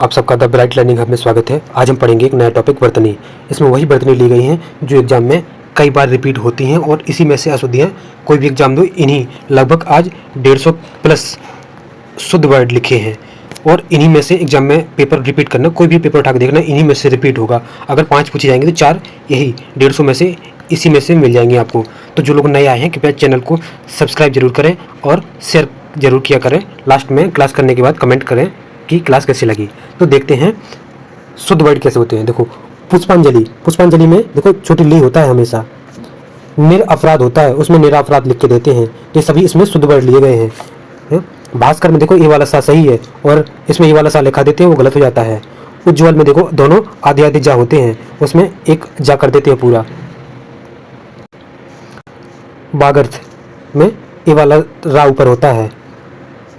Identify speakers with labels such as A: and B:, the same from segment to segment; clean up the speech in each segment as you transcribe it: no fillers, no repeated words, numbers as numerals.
A: आप सबका the bright learning hub में स्वागत है। आज हम पढ़ेंगे एक नया टॉपिक वर्तनी। इसमें वही वर्तनी ली गई हैं जो एग्जाम में कई बार रिपीट होती हैं और इसी में से अशुद्धियाँ कोई भी एग्जाम दो, इन्हीं लगभग आज 150 प्लस शुद्ध वर्ड लिखे हैं और इन्हीं में से एग्जाम में पेपर रिपीट करना, कोई भी पेपर उठा के देखना, इन्हीं में से रिपीट होगा। अगर 5 पूछे जाएंगे तो 4 यही 150 में से इसी में से मिल जाएंगे आपको। तो जो लोग नए आए हैं कृपया चैनल को सब्सक्राइब जरूर करें और शेयर जरूर किया करें। लास्ट में क्लास करने के बाद कमेंट करें कि क्लास कैसी लगी। तो देखते हैं शुद्ध वर्ड कैसे होते हैं। देखो पुष्पांजलि, पुष्पांजलि में देखो छोटी ली होता है हमेशा। निरअपराध होता है, उसमें निरअपराध लिख के देते हैं। तो सभी इसमें शुद्ध वर्ड लिए गए हैं। भास्कर में देखो ये वाला सा सही है और इसमें ये वाला सा लिखा देते हैं, वो गलत हो जाता है। उज्ज्वल में देखो दोनों आधे आधे जा होते हैं, उसमें एक जा कर देते हैं पूरा। बागर्थ में ये वाला रा ऊपर होता है।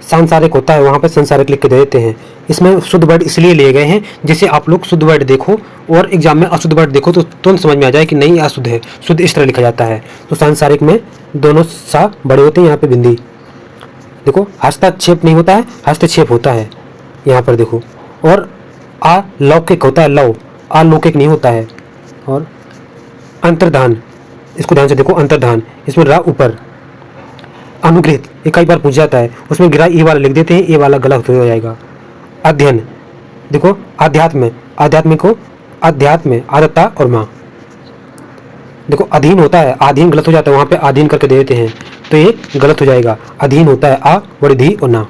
A: सांसारिक होता है, वहाँ पे संसारिक लिख के दे देते हैं। इसमें शुद्ध वर्ड इसलिए लिए गए हैं जिससे आप लोग शुद्ध वर्ड देखो और एग्जाम में अशुद्ध वर्ड देखो तो तुरंत समझ में आ जाए कि नहीं अशुद्ध है, शुद्ध इस तरह लिखा जाता है। तो सांसारिक में दोनों सा बड़े होते हैं, यहाँ पे बिंदी देखो। हस्तक्षेप नहीं होता है, हस्तक्षेप होता है यहाँ पर देखो। और अलौकिक होता है, लव अलौकिक नहीं होता है। और अंतर्धान, इसको ध्यान से देखो, अंतर्धान इसमें रा ऊपर। अनुग्रहित ये कई बार पूछ जाता है, उसमें गिरा ये वाला लिख देते हैं, ये वाला गलत हो जाएगा। अध्ययन देखो, अध्यात्म, अध्यात्म को अध्यात्म आदता और माँ देखो। अधीन होता है, अधीन गलत हो जाता है, वहाँ पे अधीन करके दे देते हैं तो ये गलत हो जाएगा। अधीन होता है आ बड़ी धी और ना।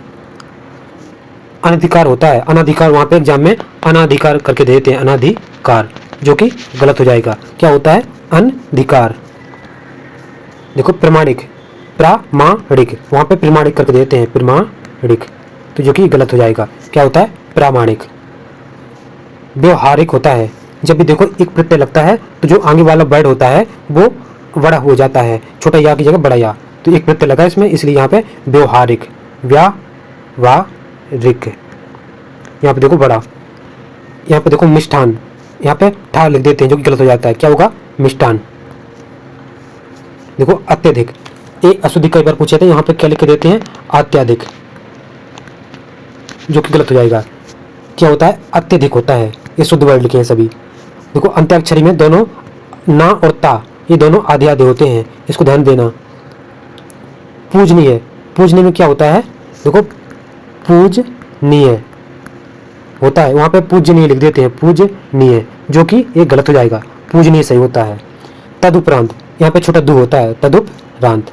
A: अनधिकार होता है, अनाधिकार वहाँ पे एग्जाम में अनाधिकार करके दे देते हैं, अनाधिकार, जो कि गलत हो जाएगा। क्या होता है? अनधिकार। देखो प्रमाणिक, प्रामाणिक वहाँ पे प्रमाणिक करके देते हैं, प्रमाणिक, तो जो कि गलत हो जाएगा। क्या होता है? प्रामाणिक। व्यवहारिक होता है, जब भी देखो एक प्रत्यय लगता है तो जो आगे वाला वर्ड होता है वो बड़ा हो जाता है, छोटा या की जगह बड़ा या, तो एक प्रत्यय लगा इसमें, इसलिए यहाँ पे व्यवहारिक। व्यावहारिक यहाँ पे देखो बड़ा। यहाँ पे देखो मिष्ठान, यहाँ पे ठा लिख देते हैं जो कि गलत हो जाता है। क्या होगा? मिष्ठान। देखो अत्यधिक, एक अशुद्धि कई बार पूछे थे, यहाँ पे क्या लिख के देते हैं? अत्यधिक, जो कि गलत हो जाएगा। क्या होता है? अत्यधिक होता है। ये शुद्ध वर्ड लिखे हैं सभी। देखो अंत्याक्षरी में दोनों ना और ता ये दोनों आधे आधे होते हैं, इसको ध्यान देना। पूजनीय, पूजनीय में क्या होता है? देखो पूजनीय होता है, वहाँ पे पूजनीय लिख देते हैं, पूजनीय, जो कि ये गलत हो जाएगा। पूजनीय सही होता है। तदुपरांत, यहाँ पे छोटा दू होता है, तदुपरांत।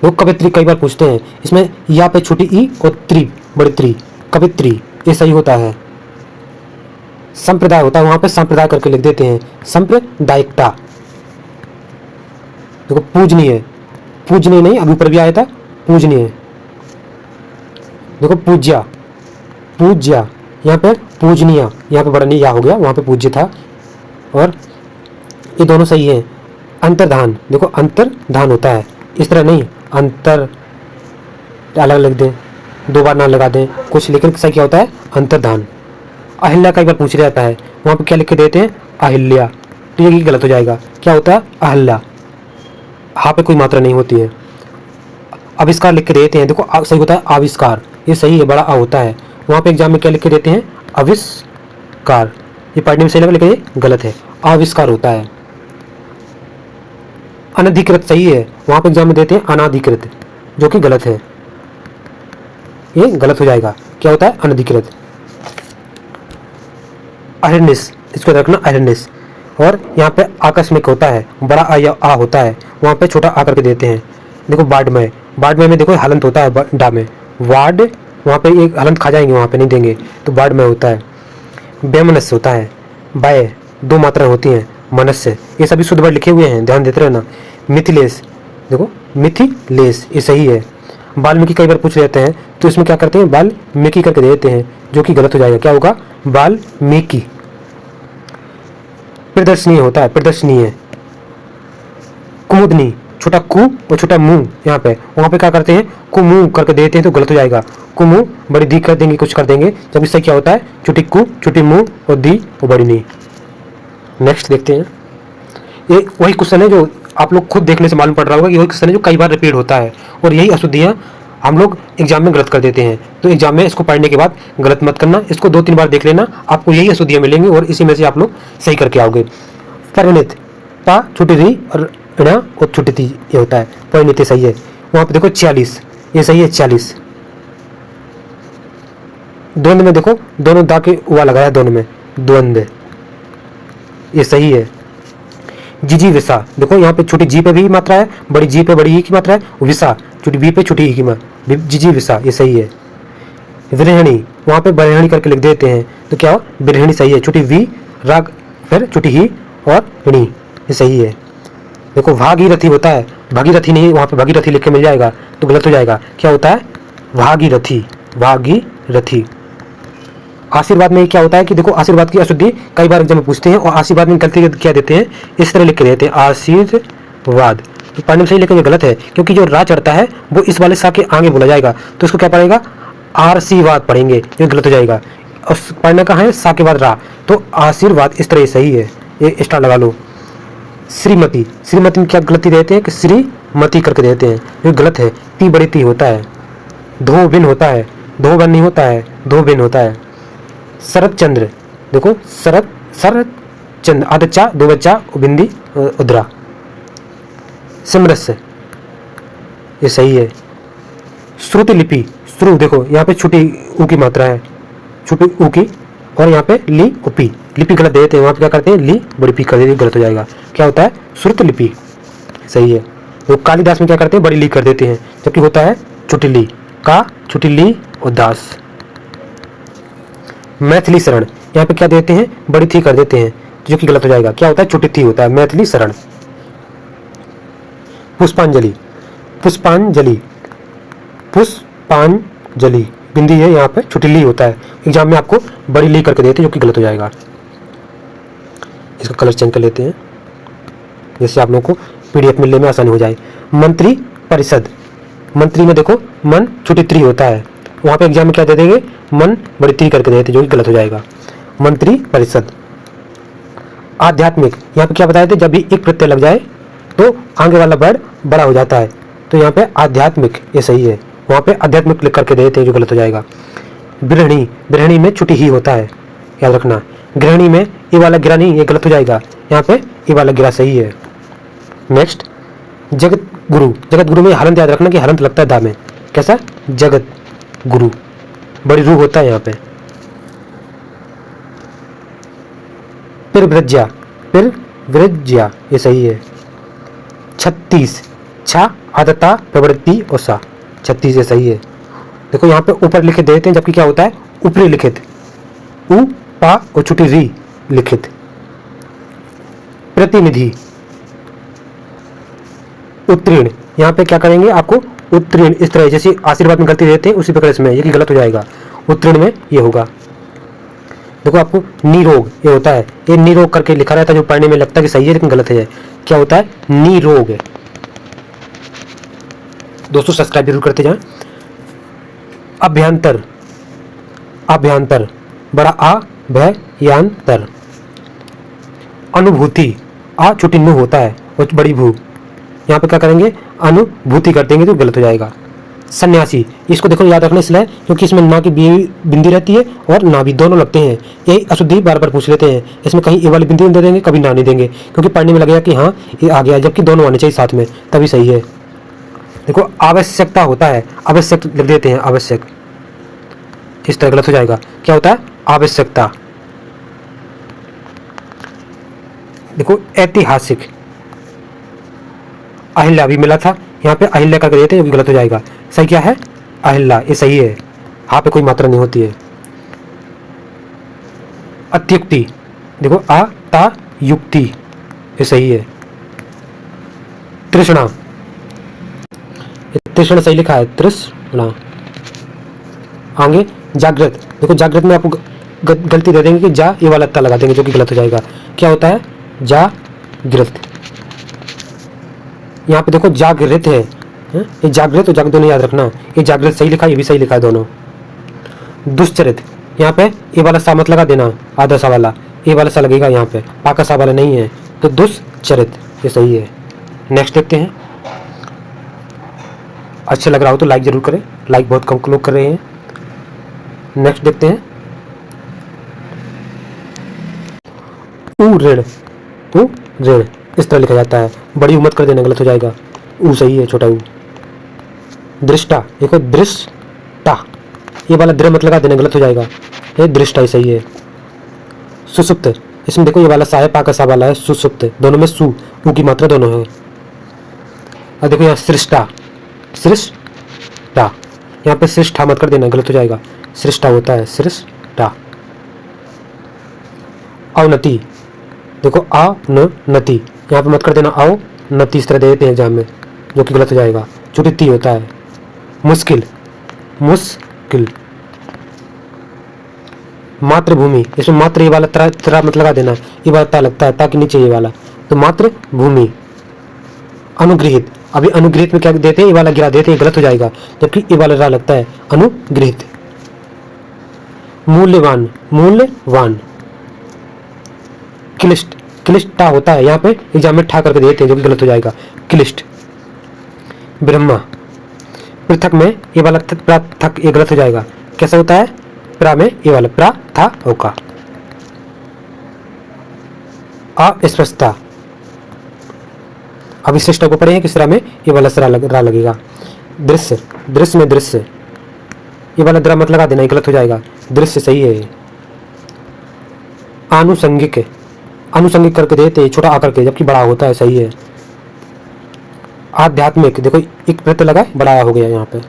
A: लोग कवित्री कई बार पूछते हैं, इसमें या पे छोटी ई और त्री बड़ी त्री, कवित्री, ये सही होता है। संप्रदाय होता है, वहां पे संप्रदाय करके लिख देते हैं, सांप्रदायिकता। देखो पूजनीय, पूजनीय नहीं, अभी ऊपर भी आया था पूजनीय। देखो पूज्या, पूज्या, यहाँ पे पूजनीय, यहाँ पे बड़ा नहीं या हो गया, वहां पे पूज्य था। और ये दोनों सही है। अंतर्धान, देखो अंतर्धान होता है, इस तरह नहीं, अंतर अलग लिख दें, दो बार ना लगा दें कुछ, लेकिन सही क्या होता है? अंतर्धान। अहिल्या कई बार पूछ जाता है, वहाँ पे क्या लिख के देते हैं? अहिल्या, तो ये गलत हो जाएगा। क्या होता है? अहिल्या, हाँ पे कोई मात्रा नहीं होती है। आविष्कार लिख के देते हैं, देखो सही होता है आविष्कार, ये सही है, बड़ा आ होता है। वहाँ पे एग्जाम में क्या लिख के देते हैं? आविष्कार, ये पढ़ने में सही लगा लेकिन ये गलत है, आविष्कार होता है। अनधिकृत सही है, वहाँ पे एग्जाम में देते हैं अनाधिकृत, जो कि गलत है, ये गलत हो जाएगा। क्या होता है? अनधिकृत। अहिर्निश, इसको रखना अहिर्निश। और यहाँ पे आकस्मिक होता है, बड़ा आ या आ होता है, वहाँ पे छोटा आ करके देते हैं। देखो बाडमय, बाडमय में देखो हलंत होता है, डा में वाड, वहाँ पे एक हलंत खा जाएंगे, वहाँ पे नहीं देंगे, तो बाडमय होता है। बेमनस्य होता है, बाय दो मात्रा होती हैं, मनस्य, ये सभी शुद्ध वर्ड लिखे हुए हैं, ध्यान देते रहना। मिथिलेश, देखो मिथिलेश, ये सही है। वाल्मीकि कई बार पूछ लेते हैं, तो इसमें क्या करते हैं? वाल्मीकि करके देते हैं, जो कि गलत हो जाएगा। क्या होगा? वाल्मीकि। प्रदर्शनीय होता है, प्रदर्शनीय। कुमुदनी, छोटा कु और छोटा मुंह, यहाँ पे वहाँ पे क्या करते हैं? कुमु करके देते हैं, तो गलत हो जाएगा। कुमु बड़ी दी कर देंगे, कुछ कर देंगे, जब इससे क्या होता है? छोटी कु, छोटी मुंह और दी और बड़ी नी। नेक्स्ट देखते हैं, ये वही क्वेश्चन है जो आप लोग खुद देखने से मालूम पड़ रहा होगा कि वही क्वेश्चन है जो कई बार रिपीट होता है, और यही अशुद्धियाँ हम लोग एग्जाम में गलत कर देते हैं, तो एग्जाम में इसको पढ़ने के बाद गलत मत करना, इसको 2-3 बार देख लेना, आपको यही अशुद्धियाँ मिलेंगी और इसी में से आप लोग सही करके आओगे। परिणित, पा छोटी री और ऋणा और छोटी ती ये होता है, परिणित सही है। वहाँ पे देखो 46, ये सही है 40। द्वंद में देखो दोनों दा के उवा लगाया, दोनों में द्वंद, ये सही है। जीजी विसा, देखो यहाँ पे छोटी जी पे भी मात्रा है, बड़ी जी पे बड़ी ई की मात्रा है, विसा छोटी बी पे छोटी ई की मात्रा, जीजी विसा ये सही है। विरहणी, वहाँ पे बरहणी करके लिख देते हैं, तो क्या हो बिरहणी सही है, छोटी वी राग फिर छोटी ही और णी, ये सही है। देखो भागीरथी होता है, भागीरथी नहीं, वहाँ पे भागीरथी लिख के मिल जाएगा तो गलत हो जाएगा, क्या होता है भागीरथी, भागीरथी। आशीर्वाद में क्या होता है कि देखो आशीर्वाद की अशुद्धि कई बार एग्जाम में पूछते हैं और आशीर्वाद में गलती क्या देते हैं, इस तरह लिख के देते हैं आशीर्वाद, तो पढ़ने में सही लेकिन ये गलत है, क्योंकि जो रा चढ़ता है वो इस वाले सा के आगे बोला जाएगा, तो इसको क्या पड़ेगा आशीर्वाद पढ़ेंगे, ये गलत हो जाएगा। और पढ़ना कहाँ है सा के बाद रा, तो आशीर्वाद इस तरह सही है, ये स्टार लगा लो। श्रीमती, श्रीमती में क्या गलती देते हैं कि श्रीमती करके देते हैं, ये गलत है, ती बड़ी ती होता है। धोबिन होता है, धोबन नहीं होता है, धोबिन होता है। शरद चंद्र, देखो शरद चंद्र, आदचा दो बच्चा बिंदी उद्रा। सिमरस ये सही है। श्रुति लिपि, श्रु देखो यहाँ पे छोटी ऊ की मात्रा है, छोटी ऊ की, और यहाँ पे ली उपी, लिपि गलत देते हैं, वहाँ पे क्या करते हैं ली बड़ी पी कर देते हैं, गलत हो जाएगा, क्या होता है श्रुत लिपि सही है। तो कालिदास में क्या करते हैं बड़ी ली कर देते हैं, जबकि होता है छोटी ली, का छोटी ली और दास। मैथिली शरण, यहाँ पे क्या देते हैं बड़ी थी कर देते हैं, जो कि गलत हो जाएगा, क्या होता है छोटी थी होता है, मैथिली शरण। पुष्पांजलि, पुष्पांजलि, पुष्पांजलि बिंदी है, यहाँ पे छोटी ली होता है, एग्जाम में आपको बड़ी ली करके देते हैं, जो कि गलत हो जाएगा। इसका कलर चेंज कर लेते हैं, जैसे आप लोगों को पीडीएफ मिलने में आसानी हो जाए। मंत्री परिषद, मंत्री में देखो मन छोटी त्री होता है, वहाँ पे एग्जाम में क्या दे देंगे मन बड़ी त्री करके देते, जो कि गलत हो जाएगा। मंत्री परिषद। आध्यात्मिक, यहाँ पे क्या बताए थे जब भी एक प्रत्यय लग जाए तो आगे वाला वर्ड बड़ा हो जाता है, तो यहाँ पे आध्यात्मिक ये सही है, वहाँ पे आध्यात्मिक लिख करके देते हैं, जो गलत हो जाएगा। गृहिणी, गृहिणी में छोटी ही होता है, याद रखना। गृहिणी में ये वाला गिरा नहीं, ये गलत हो जाएगा, यहाँ पे ये वाला गिरा सही है। नेक्स्ट जगत गुरु, जगत गुरु में हलंत याद रखना कि हलंत लगता है दा में, कैसा जगत गुरु, बड़ी रू होता है यहाँ पे। पिरव्रज्या, पिरव्रज्या ये सही है। 36 छा आदता प्रवृत्ति और सा, 36 ये सही है। देखो यहाँ पे ऊपर लिखित देते हैं, जबकि क्या होता है ऊपरी लिखित, उ पा और छोटी री लिखित। प्रतिनिधि, उत्तीर्ण, यहाँ पे क्या करेंगे आपको उत्तीर्ण इस तरह, जैसे आशीर्वाद में गलती देते हैं उसी प्रकार इसमें, ये गलत हो जाएगा, उत्तीर्ण में ये होगा। देखो आपको निरोग ये होता है, ये निरोग करके लिखा रहता है, जो पढ़ने में लगता है कि सही है लेकिन गलत है, क्या होता है निरोग है। दोस्तों सब्सक्राइब जरूर करते जाएं। अभ्यंतर, अभ्यंतर बड़ा आ भय यांतर। अनुभूति, आ छोटी नु होता है और बड़ी भू, यहाँ पे क्या करेंगे अनुभूति कर देंगे तो गलत हो जाएगा। सन्यासी, इसको देखो याद रखना इसलिए क्योंकि इसमें ना की बिंदी रहती है और ना भी दोनों लगते हैं, यही अशुद्धि बार बार पूछ लेते हैं, इसमें कहीं ए वाली बिंदी दे देंगे कभी ना नहीं देंगे, क्योंकि पढ़ने में लगेगा कि हाँ ये आ गया, जबकि दोनों आने चाहिए साथ में तभी सही है। देखो आवश्यकता होता है, आवश्यक लिख देते हैं आवश्यक, इस तरह गलत हो जाएगा, क्या होता है आवश्यकता। देखो ऐतिहासिक, अहिल्या भी मिला था, यहाँ पे अहिल्या करके देते हैं, गलत हो जाएगा, सही क्या है अहिल्या ये सही है, यहाँ पे कोई मात्रा नहीं होती है। अत्युक्ति, देखो आ ता युक्ति ये सही है। तृष्णा, तृष्णा सही लिखा है तृष्णा। आगे जागृत, देखो जागृत में आपको गलती दे देंगे कि जा ये वाला ता लगा देंगे, जो कि गलत हो जाएगा, क्या होता है जागृत। यहाँ पे देखो जागृत है, ये जागृत और जागृत दोनों याद रखना, ये जागृत सही लिखा है, ये भी सही लिखा है दोनों। दुश्चरित, यहाँ पे ये वाला सा मत लगा देना, आधा सा वाला, ये वाला सा लगेगा यहाँ पे, पाका सा वाला नहीं है, तो दुश्चरित ये सही है। नेक्स्ट देखते हैं अच्छा लग रहा हो तो लाइक जरूर करें, लाइक बहुत कम लोग कर रहे हैं। नेक्स्ट देखते हैं, ऊ ऋण, ऊ ऋण इस तरह लिखा जाता है। बड़ी ऊ मत कर देना, गलत हो जाएगा। ऊ सही है, छोटा ऊ। दृष्टा, देखो दृष्टा, ये वाला दृढ़ मत लगा देना, गलत हो जाएगा। ये दृष्टा ही सही है। सुसुप्त, इसमें देखो ये वाला सा है, पा का सा वाला है, सुसुप्त, दोनों में सु ऊ की मात्रा दोनों है। और देखो यहाँ सृष्टा, सृष्टा, यहाँ पे सृष्टा मत कर देना, गलत हो जाएगा। सृष्टा होता है सृष्टा। अवनति, देखो नति, यहाँ पे मत कर देना अवनति, इस तरह दे देते हैं एग्जाम में, जो कि गलत हो जाएगा। छोटी ती होता है। मुश्किल, मुश्किल। मातृभूमि, इसमें मात्र ये वाला तरा मत लगा देना, ये वाला ता लगता है, ता के नीचे ये वाला, तो मातृभूमि। अनुगृहित, अभी अनुगृहित में क्या देते हैं, ये वाला गिरा देते हैं, गलत हो जाएगा, जबकि ये वाला रा लगता है, अनुगृहित। मूल्यवान, मूल्यवान। क्लिष्ट, क्लिष्टा होता है, यहाँ पे एग्जाम में ठा करके देते हैं, जो कि गलत हो जाएगा, क्लिष्ट। ब्रह्मा, पृथक में ये वाला पृथक, ये गलत हो जाएगा। कैसा होता है, प्रा में ये वाला प्रा था होगा। अस्पष्टता, अभी श्रेष्ठ को पढ़े हैं किस तरह में, ये वाला सरा रा लगेगा। दृश्य, दृश्य में दृश्य, ये वाला द्रा मत लगा देना, ये गलत हो जाएगा। दृश्य सही है। आनुषंगिक, आनुषंगिक करके देते छोटा आकर के, जबकि बड़ा होता है, सही है। आध्यात्मिक, देखो एक प्रत्यय लगा, बड़ा हो गया यहाँ पे।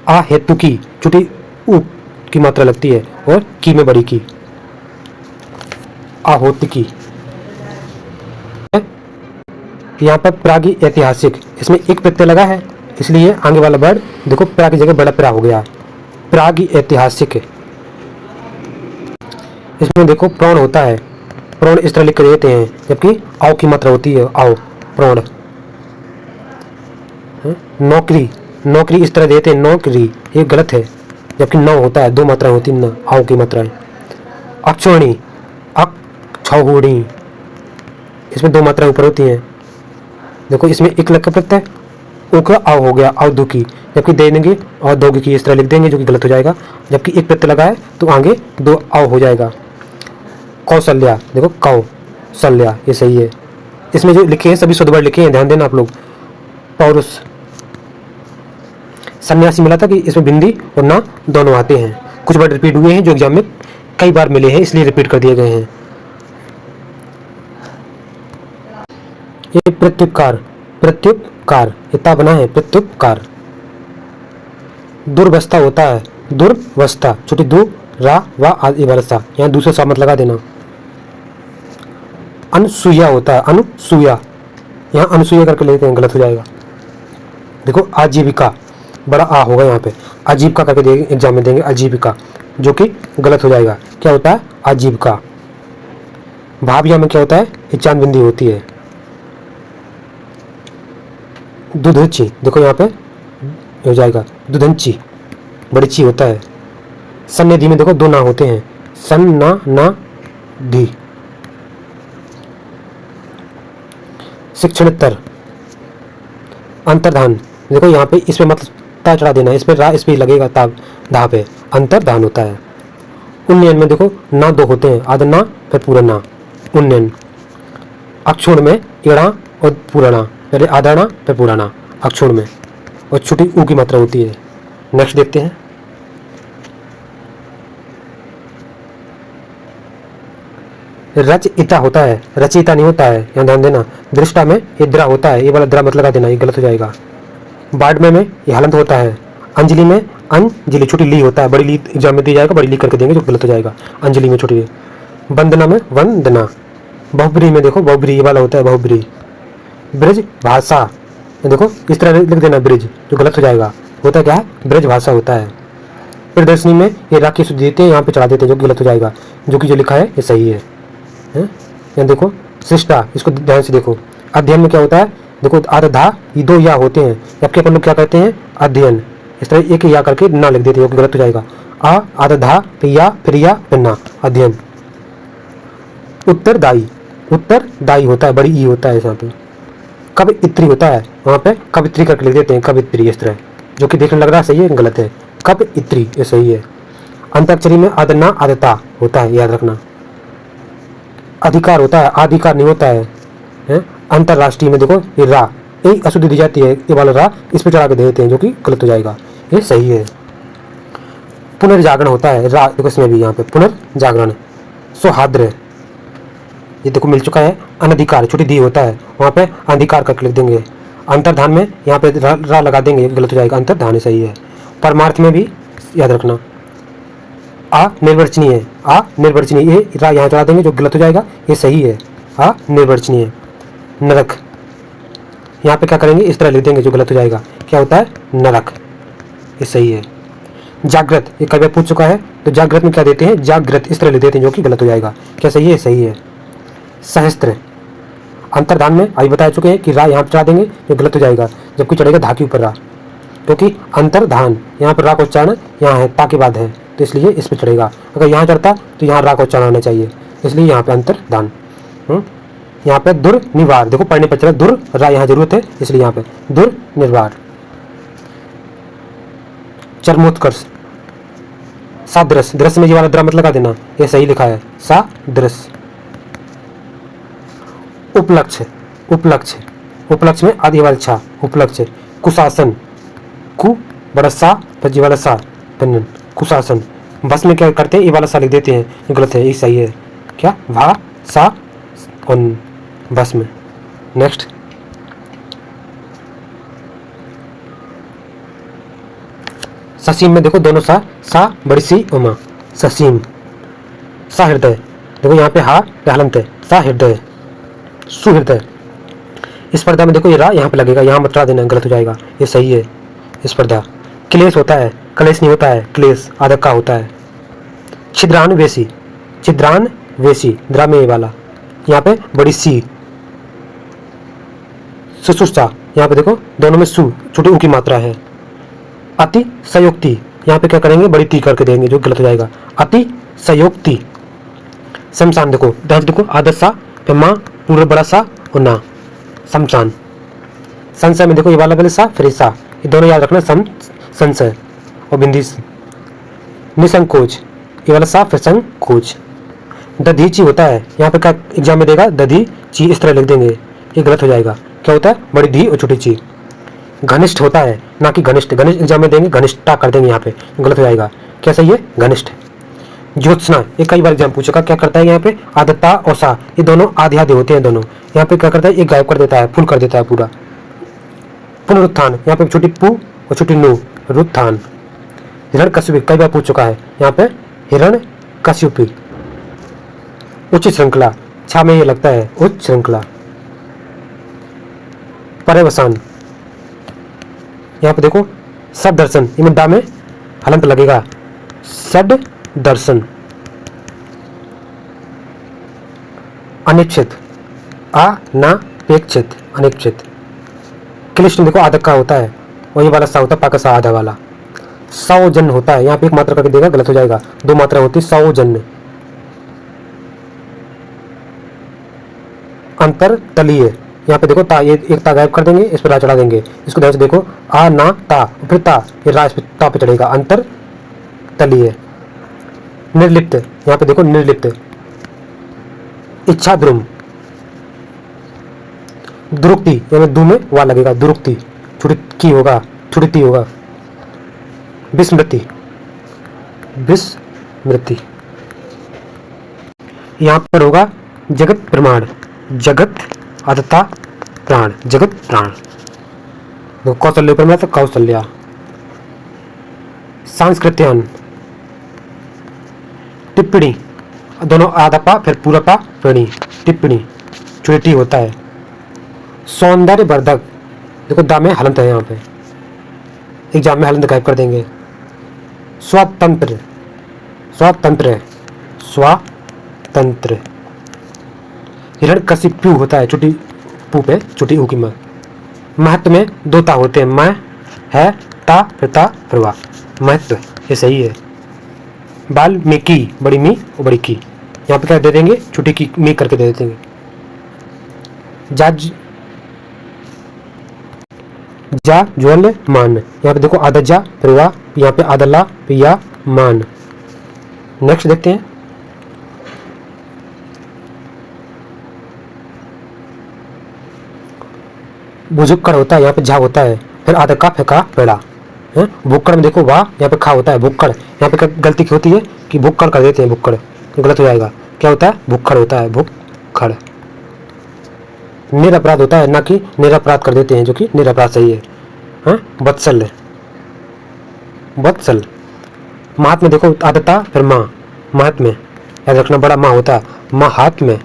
A: आ हेतु की, छोटी ऊ की मात्रा लगती है, और की में बड़ी की। आहोति की, यहाँ पर प्रागी ऐतिहासिक, इसमें एक प्रत्यय लगा है, इसलिए आगे वाला वर्ड देखो प्रा की जगह बड़ा प्रा हो गया। प्रागी ऐतिहासिक, इसमें देखो प्रौण होता है, प्रौण इस तरह लिख कर देते हैं, जबकि आओ की मात्रा होती है, आओ प्रौण। नौकरी, नौकरी इस तरह देते हैं, नौकरी, ये गलत है, जबकि नौ होता है, दो मात्रा होती है, न आओ की मात्रा है। अक्षौणी, अक्षौहिणी, इसमें दो मात्रा ऊपर होती हैं। देखो इसमें एक लग का प्रत्यय, ओ का आओ हो गया, आओ दो की, जबकि दे देंगे और दोगे की इस तरह लिख देंगे, जो कि गलत हो जाएगा, जबकि एक प्रत्यय लगा है तो आगे दो आओ हो जाएगा। कौशल्या, देखो कौशल्या, ये सही है। इसमें जो लिखे हैं सभी शुद्ध वर्ड लिखे हैं, ध्यान देना आप लोग। पौरुष, सन्यासी मिला था कि इसमें बिंदी और ना दोनों आते हैं। कुछ वर्ड रिपीट हुए हैं जो एग्जाम में कई बार मिले हैं, इसलिए रिपीट कर दिए गए हैं। ये प्रत्युपकार, प्रत्युपकार, इतना बना है प्रत्युपकार। दुर्वस्था होता है, दुर्वस्था, छोटी दू रा वा आदि वर्षा, यहाँ दूसरे सा मत लगा देना। अनुसूया होता है, अनुसूया, यहाँ अनुसूया करके लेते हैं, गलत हो जाएगा। देखो आजीविका, बड़ा आ होगा यहाँ पे, आजीविका करके देंगे एग्जाम में, देंगे आजीविका, जो कि गलत हो जाएगा। क्या होता है, आजीविका। भाविया में क्या होता है, इचान बिंदी होती है। दुधंची, देखो यहाँ पे हो जाएगा दुधंची, बड़ी ची होता है। सन्निधि में देखो दो ना होते हैं, सन ना धी। शिक्षणोत्तर, अंतर्धान, देखो यहाँ पे इस पे मत ता चढ़ा देना, इस पे रा, इस पे लगेगा ता, धा पे अंतर्धान होता है। उन्नयन में देखो ना दो होते हैं, आधा ना फिर पूरा ना, उन्नयन। अक्षुण में एड़ा और पुराना, पहले आधा ना फिर पुराना, अक्षुण में, और छोटी ऊ की मात्रा होती है। नेक्स्ट देखते हैं, रचयिता होता है, रचयिता नहीं होता है, यहाँ ध्यान देना। दृष्टा में ये द्रा होता है, ये वाला द्रा मत लगा देना, ये गलत हो जाएगा। बाडमें में ये हलंत होता है। अंजलि में अंजलि, छोटी ली होता है, बड़ी ली एग्जाम में दी जाएगा, बड़ी ली करके देंगे, जो गलत हो जाएगा। अंजलि में छोटी ली। वंदना में वंदना। बहुब्री में देखो बहुब्री, ये वाला होता है बहुब्री। ब्रज भाषा, देखो इस तरह लिख देना ब्रिज, जो गलत हो जाएगा, होता क्या है, ब्रज भाषा होता है। प्रदर्शनी में ये राखी शुद्ध देते हैं, यहाँ पे चढ़ा देते हैं, जो गलत हो जाएगा, जो कि जो लिखा है ये सही है। यहाँ देखो शिष्टा, इसको ध्यान से देखो। अध्ययन में क्या होता है, देखो आधा ये दो या होते हैं, जबकि अपन लोग क्या कहते हैं, अध्ययन, इस तरह एक या करके ना लिख देते हैं, जो कि गलत हो जाएगा। आ आधा धा फिर या फिर ना, अध्ययन। उत्तरदायी, उत्तरदायी होता है, बड़ी ई होता है यहाँ पे। कवित्री होता है, वहाँ पे कवित्री करके लिख देते हैं, कवित्री इस तरह, जो कि देखने लग रहा है सही है, गलत है। कवित्री ये सही है। अंताक्षरी में आदना आदता होता है, याद रखना। अधिकार होता है, अधिकार नहीं होता है। अंतरराष्ट्रीय में देखो ये रा, ये अशुद्धि दी जाती है, ये वाला रा इस पर चढ़ा के दे देते हैं, जो कि गलत हो जाएगा, ये सही है। पुनर्जागरण होता है, रा देखो इसमें भी, यहाँ पे पुनर्जागरण। सौहार्द ये देखो मिल चुका है। अनधिकार छोटी दी होता है, वहाँ पे अधिकार करके लिख देंगे। अंतर्धान में यहाँ पे रा लगा देंगे, गलत हो जाएगा, अंतर्धान सही है। परमार्थ में भी याद रखना, अनिर्वचनीय, अनिर्वचनीय ये रा यहाँ चढ़ा देंगे, जो गलत हो जाएगा, ये सही है, अनिर्वचनीय। नरक यहाँ पे क्या करेंगे, इस तरह लिख देंगे, जो गलत हो जाएगा, क्या होता है, नरक, ये सही है। जागृत ये कभी पूछ चुका है, तो जागृत में क्या देते हैं, जागृत इस तरह लिख देते हैं, जो कि गलत हो जाएगा, क्या सही है, सही है। सहस्त्र अंतर्धान में अभी बता चुके हैं कि रा यहाँ पर चढ़ा देंगे, जो गलत हो जाएगा, जबकि चढ़ेगा धा के ऊपर रा, क्योंकि अंतर्धान यहाँ पर रा का उच्चारण यहाँ है, ता के बाद है, तो इसलिए इस पर चढ़ेगा। अगर यहाँ चढ़ता तो यहाँ रा का उच्चारण होना चाहिए, इसलिए यहाँ पे अंतर्धान। यहाँ पे दुर्निवार देखो पढ़ने पर चला, दुर रा यहाँ जरूरत है, इसलिए यहाँ पे दुर्निवार। चरमोत्कर्ष, सादृश, दृश्य में ये वाला द्र मत लगा देना, ये सही लिखा है, सादृश। उपलक्ष्य, उपलक्ष्य, उपलक्ष्य में आदि वाला छा, उपलक्ष्य। कुशासन, कु बड़ा सा जी वाला सा, कुशासन। बस में क्या करते हैं, ये वाला सा लिख देते हैं, ये गलत है, ये सही है, क्या भा सा और बस में। नेक्स्ट ससीम में देखो दोनों सा बड़ी सी उमा, ससीम। सहृदय देखो यहाँ पे हा हलंत है, सहृदय, सुहृदय। स्पर्धा में देखो ये रा यहाँ पे लगेगा, यहाँ मत चढ़ा देना, गलत हो जाएगा, ये सही है, स्पर्धा। क्लेश होता है, क्लेश नहीं होता है, क्लेश आदक का होता है। छिद्रान्वेषी, छिद्रान्वेषी द्रा में ये वाला, यहाँ पे बड़ी सी। सुसुष्टा यहाँ पे देखो दोनों में सु छोटी ऊ की मात्रा है। अति संयुक्ति यहाँ पे क्या करेंगे, बड़ी ती करके देंगे, जो गलत हो जाएगा, अति संयुक्ति। शमशान देखो ध्यान से देखो, आदत सा फिर माँ पूरा बड़ा सा और ना, शमशान। संशय में देखो ये वाला पहले सा फिर सा, ये दोनों याद रखना, संशय और बिंदी। निसंकोच ये वाला सा फिर संकोच। दधीची होता है, यहाँ पे क्या एग्जाम में देगा, दधी ची इस तरह लिख देंगे, ये गलत हो जाएगा, क्या होता है, बड़ी धी और छोटी ची। घनिष्ठ होता है, ना कि घनिष्ठ, घनिष्ठ एग्जाम में देंगे, घनिष्ठता कर देंगे, यहाँ पे गलत हो जाएगा, क्या सही है, घनिष्ठ। ज्योत्सना ये कई बार एग्जाम पूछेगा, क्या करता है यहाँ पे, आदत्ता और सा ये दोनों आधे आधे होते हैं दोनों, यहाँ पे क्या करता है, एक गायब कर देता है, फुल कर देता है पूरा। पुनरुत्थान यहाँ पे छोटी पू और छोटी नु, रुत्थान। हिरण्यकशिपु कई बार पूछ चुका है, यहाँ पे हिरण्यकशिपु। उच्च श्रृंखला छा में ये लगता है, उच्च श्रृंखला। पर्यवसान यहाँ पे देखो सद दर्शन, इनमें डा में हलंत लगेगा, सद दर्शन। अनिश्चित, अनापेक्षित, अनिश्चित। क्लिष्ट देखो आदक का होता है, और ये वाला सा होता है, पाका सा आधा वाला। सौजन्य होता है, यहाँ पे एक मात्रा करके देगा, गलत हो जाएगा, दो मात्रा होती है, सौजन्य। अंतर तलीय यहाँ पे देखो ता, ये एक ता गायब कर देंगे, इस पर रा चढ़ा देंगे, इसको ध्यान से देखो, आ ना ता फिर ता, ये रा इस पे ता पे चढ़ेगा, अंतर तलीय। निर्लिप्त यहाँ पे देखो, निर्लिप्त। इच्छा द्रुम, दुरुक्ति यानी दू में वा लगेगा, दुरुक्ति छोटी की होगा, छोटी ती होगा। विस्मृति, विस्मृति यहाँ पर होगा जगत प्रमाण, जगत आदता प्राण, जगत प्राण। कौशल्य ऊपर में तो कौशल्या। सांस्कृत्यान, टिप्पणी दोनों आधा पा फिर पूरा पा प्रणि, टिप्पणी छोटी होता है। सौंदर्य वर्धक देखो दा में हलंत है, यहाँ पे एग्जाम में हलंत गायब कर देंगे। स्वतंत्र, स्वतंत्र, स्वतंत्र। हिरण्यकशिपु होता है, छोटी पू पे छोटी ऊ की माँ। महत्व में दो ता होते हैं, मैं है ता फिर वा, महत्व ये सही है। वाल्मीकि बड़ी मी और बड़ी की, यहाँ पे क्या दे देंगे, छोटी की मी करके दे देंगे। जा ज्वल मान, यहाँ पे देखो आधा जा फिर वा, यहाँ पे आधा ला फिर या मान। नेक्स्ट देखते हैं, बुजुक्कड़ होता है, यहाँ पे झा होता है, फिर आधा का फिर का पेड़ा है। भुक्कड़ में देखो वाह, यहाँ पे खा होता है, भुक्कड़। यहाँ पे गलती क्या होती है कि भुक्कड़ कर देते हैं, भुक्कड़ गलत हो जाएगा, क्या होता है भुक्खड़ होता है, भुक्खड़। निरपराध होता है, ना कि निरपराध कर देते हैं, जो कि निरपराध सही है। हाँ, वत्सल, वत्सल। महात में देखो आदता फिर माँ, महत में याद रखना बड़ा माँ होता है, महात में।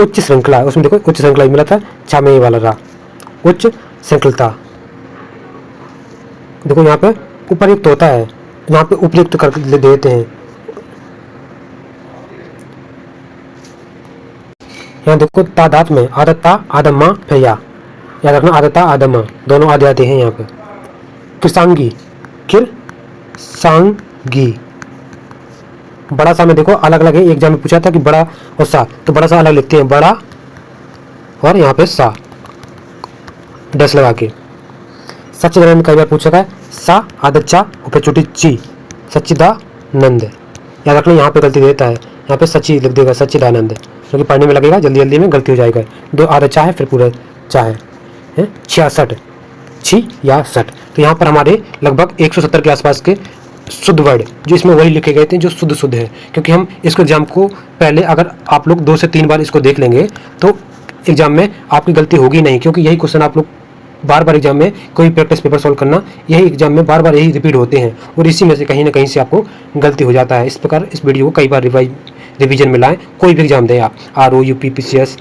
A: उच्च श्रृंखला, उसमें देखो उच्च श्रृंखला मिला था, छा में वाला रहा, उच्च श्रृंखलता। देखो यहाँ पे उपयुक्त होता है, यहाँ पे उपयुक्त कर देते हैं। यहाँ देखो तादात में आदता आदम माँ फिर या, याद रखना आदता आदम माँ दोनों आधे आधे हैं यहाँ पे। किरसांगी, किरसांगी। बड़ा सा में देखो अलग अलग है, एक एग्जाम में पूछा था कि बड़ा और सा, तो बड़ा सा अलग लिखते हैं, बड़ा और यहाँ पे सा डैश लगा के। सच्चिदानंद कई बार पूछा है, सा आदत चा और फिर छोटी ची, सच्चिदानंद। याद रखना यहाँ पे गलती देता है, यहाँ पे सच्ची लिख देगा सच्चिदानंद, क्योंकि पढ़ने में लगेगा जल्दी जल्दी में गलती हो जाएगा। दो आधा चाह है फिर पूरा चाह है 66, 66। तो यहाँ पर हमारे लगभग 170 के आसपास के शुद्ध वर्ड जो इसमें वही लिखे गए थे जो शुद्ध शुद्ध है, क्योंकि हम इसको एग्जाम को पहले अगर आप लोग 2 से 3 बार इसको देख लेंगे तो एग्जाम में आपकी गलती होगी नहीं, क्योंकि यही क्वेश्चन आप लोग बार बार एग्जाम में कोई प्रैक्टिस पेपर सॉल्व करना, यही एग्जाम में बार बार यही रिपीट होते हैं और इसी में से कहीं ना कहीं से आपको गलती हो जाता है। इस प्रकार इस वीडियो को कई बार रिवीजन में लाएं। कोई भी एग्जाम दें आप, RO UP PCS,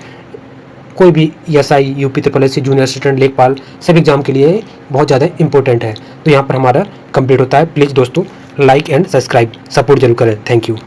A: कोई भी SI UP SSC junior assistant लेखपाल, सभी एग्जाम के लिए बहुत ज़्यादा इंपॉर्टेंट है। तो यहाँ पर हमारा कंप्लीट होता है। प्लीज़ दोस्तों लाइक एंड सब्सक्राइब सपोर्ट जरूर करें। Thank you.